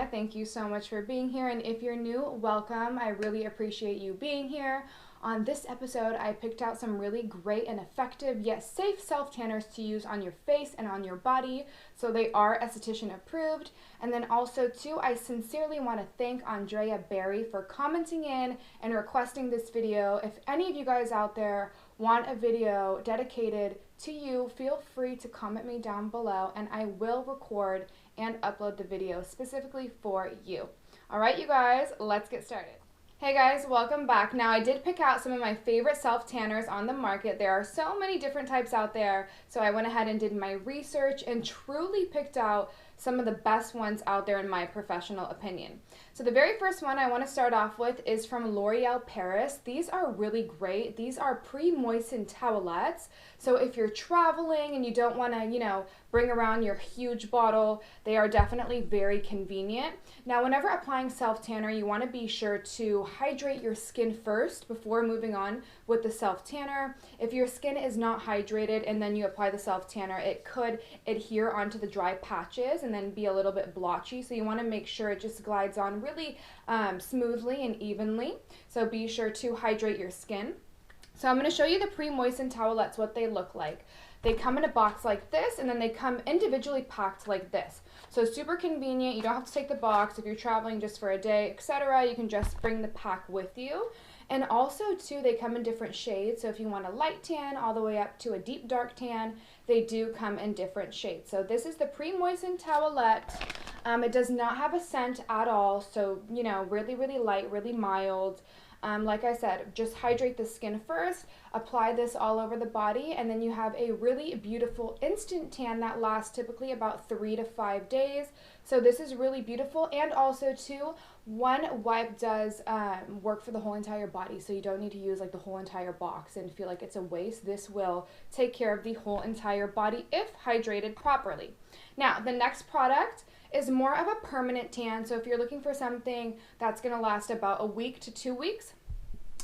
here. Thank you so much for being here. And if you're new, welcome. I really appreciate you being here. On this episode, I picked out some really great and effective yet safe self-tanners to use on your face and on your body. So they are esthetician approved. And then also too, I sincerely want to thank Andrea Berry for commenting in and requesting this video. If any of you guys out there want a video dedicated to you, feel free to comment me down below and I will record and upload the video specifically for you. All right, you guys, let's get started. Hey guys, welcome back. Now I did pick out some of my favorite self-tanners on the market. There are so many different types out there, so I went ahead and did my research and truly picked out some of the best ones out there in my professional opinion. So the very first one I want to start off with is from L'Oreal Paris. These are really great. These are pre-moistened towelettes. So if you're traveling and you don't want to, bring around your huge bottle, they are definitely very convenient. Now, whenever applying self-tanner, you want to be sure to hydrate your skin first before moving on with the self-tanner. If your skin is not hydrated and then you apply the self-tanner, it could adhere onto the dry patches and then be a little bit blotchy. So you want to make sure it just glides on really smoothly and evenly. So be sure to hydrate your skin. So I'm going to show you the pre-moistened towelettes, what they look like. They come in a box like this, and then they come individually packed like this. So super convenient. You don't have to take the box if you're traveling just for a day, etc. You can just bring the pack with you. And also, too, they come in different shades. So if you want a light tan all the way up to a deep dark tan, they do come in different shades. So this is the pre-moistened towelette. It does not have a scent at all. So, really, really light, really mild. Like I said, just hydrate the skin first, apply this all over the body, and then you have a really beautiful instant tan that lasts typically about 3 to 5 days. So this is really beautiful, and also too, one wipe does work for the whole entire body, so you don't need to use like the whole entire box and feel like it's a waste. This will take care of the whole entire body if hydrated properly. Now, the next product is more of a permanent tan. So if you're looking for something that's going to last about a week to 2 weeks,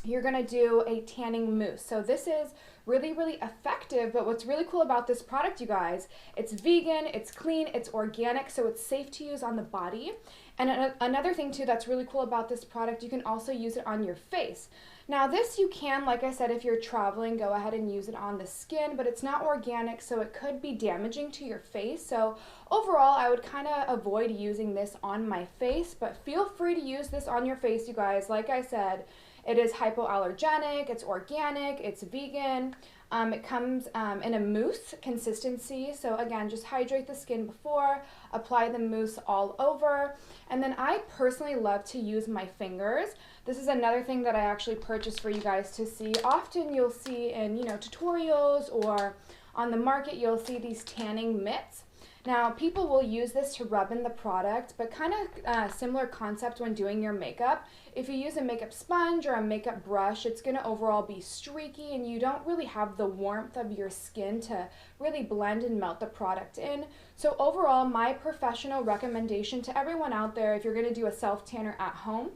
you're going to do a tanning mousse. So this is really, really effective, but what's really cool about this product, you guys, it's vegan, it's clean, it's organic, so it's safe to use on the body. And another thing too that's really cool about this product, you can also use it on your face. Now this you can, like I said, if you're traveling, go ahead and use it on the skin, but it's not organic, so it could be damaging to your face. So overall, I would kind of avoid using this on my face, but feel free to use this on your face, you guys. Like I said, it is hypoallergenic, it's organic, it's vegan. It comes in a mousse consistency. So again, just hydrate the skin before, apply the mousse all over. And then I personally love to use my fingers. This is another thing that I actually purchased for you guys to see. Often you'll see in, tutorials or on the market, you'll see these tanning mitts. Now, people will use this to rub in the product, but kind of similar concept when doing your makeup. If you use a makeup sponge or a makeup brush, it's going to overall be streaky and you don't really have the warmth of your skin to really blend and melt the product in. So overall, my professional recommendation to everyone out there, if you're going to do a self-tanner at home,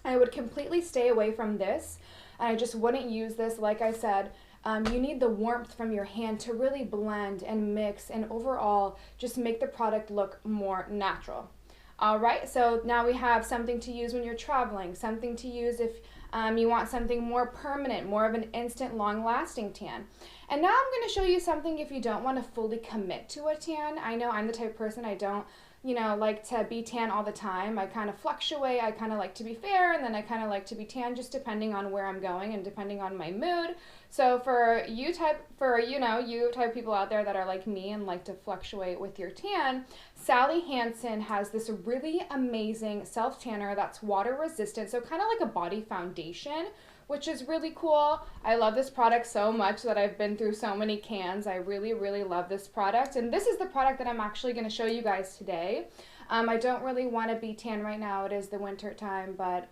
I would completely stay away from this. I just wouldn't use this, like I said. You need the warmth from your hand to really blend and mix and overall just make the product look more natural. All right, so now we have something to use when you're traveling, something to use if you want something more permanent, more of an instant, long-lasting tan. And now I'm going to show you something if you don't want to fully commit to a tan. I know I'm the type of person, I don't like to be tan all the time. I kind of fluctuate. I kind of like to be fair, and then I kind of like to be tan just depending on where I'm going and depending on my mood. So for you type of people out there that are like me and like to fluctuate with your tan, Sally Hansen has this really amazing self-tanner that's water resistant, so kind of like a body foundation, which is really cool. I love this product so much that I've been through so many cans. I really, really love this product. And this is the product that I'm actually going to show you guys today. I don't really want to be tan right now. It is the winter time, but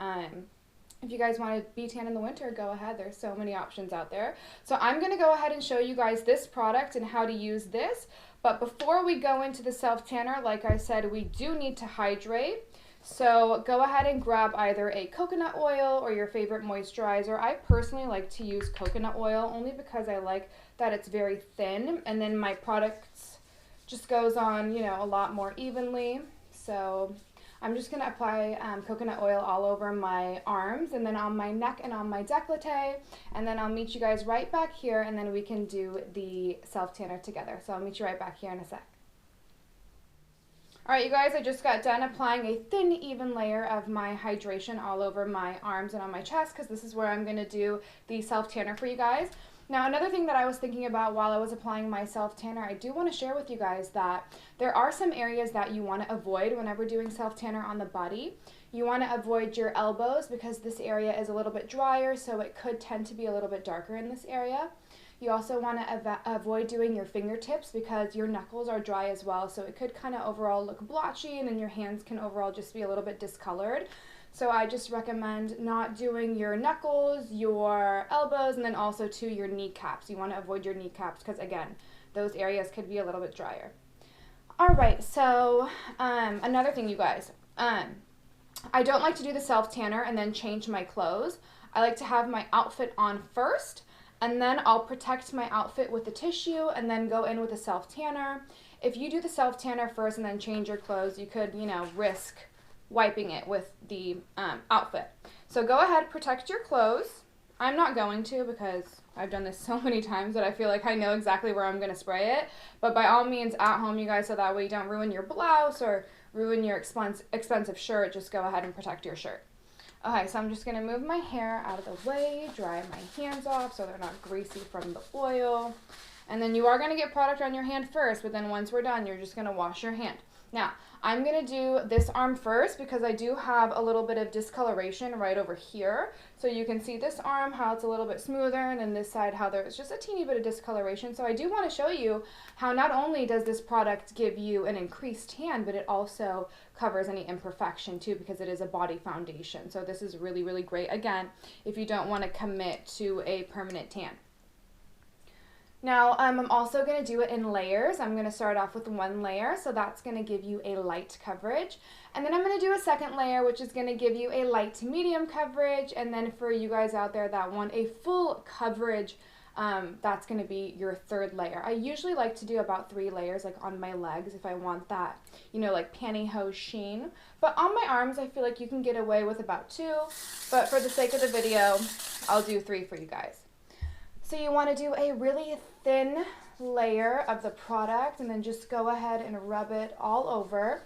if you guys want to be tan in the winter, go ahead. There's so many options out there. So I'm going to go ahead and show you guys this product and how to use this. But before we go into the self-tanner, like I said, we do need to hydrate. So go ahead and grab either a coconut oil or your favorite moisturizer. I personally like to use coconut oil only because I like that it's very thin, and then my product just goes on, a lot more evenly. So I'm just going to apply coconut oil all over my arms and then on my neck and on my décolleté, and then I'll meet you guys right back here and then we can do the self-tanner together. So I'll meet you right back here in a sec. Alright you guys, I just got done applying a thin, even layer of my hydration all over my arms and on my chest because this is where I'm going to do the self-tanner for you guys. Now another thing that I was thinking about while I was applying my self-tanner, I do want to share with you guys that there are some areas that you want to avoid whenever doing self-tanner on the body. You want to avoid your elbows because this area is a little bit drier, so it could tend to be a little bit darker in this area. You also want to avoid doing your fingertips because your knuckles are dry as well, so it could kind of overall look blotchy and then your hands can overall just be a little bit discolored. So I just recommend not doing your knuckles, your elbows, and then also to your kneecaps. You want to avoid your kneecaps because again, those areas could be a little bit drier. Alright, so another thing you guys, I don't like to do the self-tanner and then change my clothes. I like to have my outfit on first, and then I'll protect my outfit with the tissue and then go in with a self-tanner. If you do the self-tanner first and then change your clothes, you could, risk wiping it with the outfit. So go ahead, protect your clothes. I'm not going to because I've done this so many times that I feel like I know exactly where I'm going to spray it. But by all means, at home, you guys, so that way you don't ruin your blouse or ruin your expensive shirt, just go ahead and protect your shirt. Okay, so I'm just going to move my hair out of the way, dry my hands off so they're not greasy from the oil. And then you are going to get product on your hand first, but then once we're done, you're just going to wash your hand. Now, I'm going to do this arm first because I do have a little bit of discoloration right over here. So you can see this arm, how it's a little bit smoother, and then this side, how there's just a teeny bit of discoloration. So I do want to show you how not only does this product give you an increased tan, but it also covers any imperfection too because it is a body foundation. So this is really, really great, again, if you don't want to commit to a permanent tan. Now, I'm also going to do it in layers. I'm going to start off with one layer, so that's going to give you a light coverage. And then I'm going to do a second layer, which is going to give you a light to medium coverage. And then for you guys out there that want a full coverage, that's going to be your third layer. I usually like to do about 3 layers, like on my legs, if I want that, like pantyhose sheen. But on my arms, I feel like you can get away with about 2. But for the sake of the video, I'll do 3 for you guys. So you want to do a really thin layer of the product and then just go ahead and rub it all over.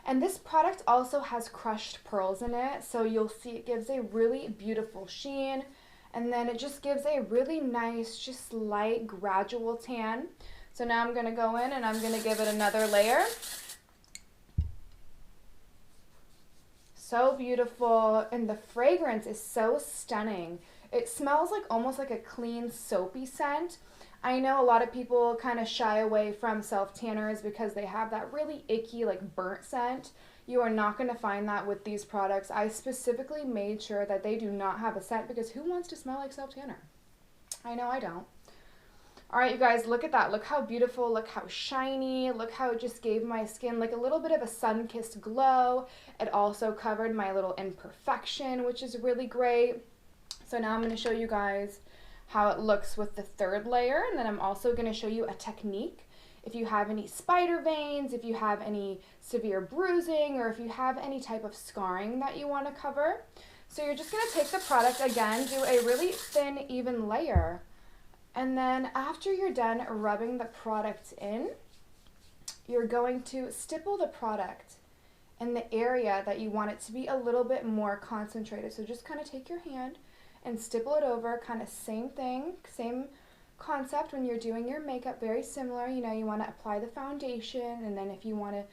And this product also has crushed pearls in it, so you'll see it gives a really beautiful sheen, and then it just gives a really nice, just light, gradual tan. So now I'm going to go in and I'm going to give it another layer. So beautiful, and the fragrance is so stunning. It smells like almost like a clean, soapy scent. I know a lot of people kind of shy away from self-tanners because they have that really icky, like burnt scent. You are not going to find that with these products. I specifically made sure that they do not have a scent because who wants to smell like self-tanner? I know I don't. Alright, you guys, look at that. Look how beautiful, look how shiny, look how it just gave my skin like a little bit of a sun-kissed glow. It also covered my little imperfection, which is really great. So now I'm going to show you guys how it looks with the third layer, and then I'm also going to show you a technique. If you have any spider veins, if you have any severe bruising, or if you have any type of scarring that you want to cover. So you're just going to take the product again, do a really thin, even layer, and then after you're done rubbing the product in, you're going to stipple the product in the area that you want it to be a little bit more concentrated. So just kind of take your hand and stipple it over, kind of same thing, same concept when you're doing your makeup, very similar. You want to apply the foundation, and then if you want to,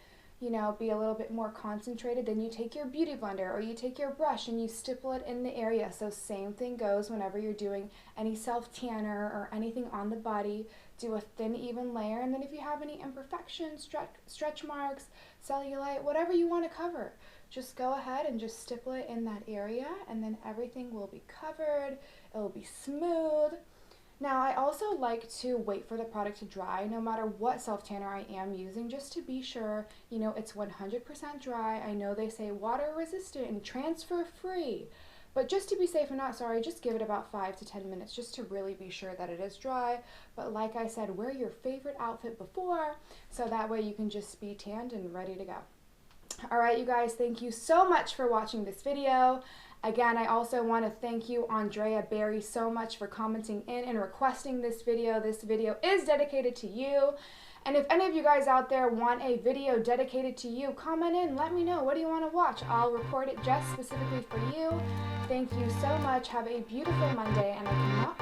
be a little bit more concentrated, then you take your beauty blender or you take your brush and you stipple it in the area. So same thing goes whenever you're doing any self-tanner or anything on the body. Do a thin, even layer, and then if you have any imperfections, stretch marks, cellulite, whatever you want to cover, just go ahead and just stipple it in that area, and then everything will be covered. It will be smooth. Now, I also like to wait for the product to dry, no matter what self-tanner I am using, just to be sure, it's 100% dry. I know they say water resistant and transfer free, but just to be safe and not sorry, just give it about 5 to 10 minutes just to really be sure that it is dry. But like I said, wear your favorite outfit before, so that way you can just be tanned and ready to go. All right, you guys, thank you so much for watching this video. Again, I also want to thank you, Andrea Berry, so much for commenting in and requesting this video. This video is dedicated to you. And if any of you guys out there want a video dedicated to you, comment in, let me know. What do you want to watch? I'll record it just specifically for you. Thank you so much. Have a beautiful Monday, and I cannot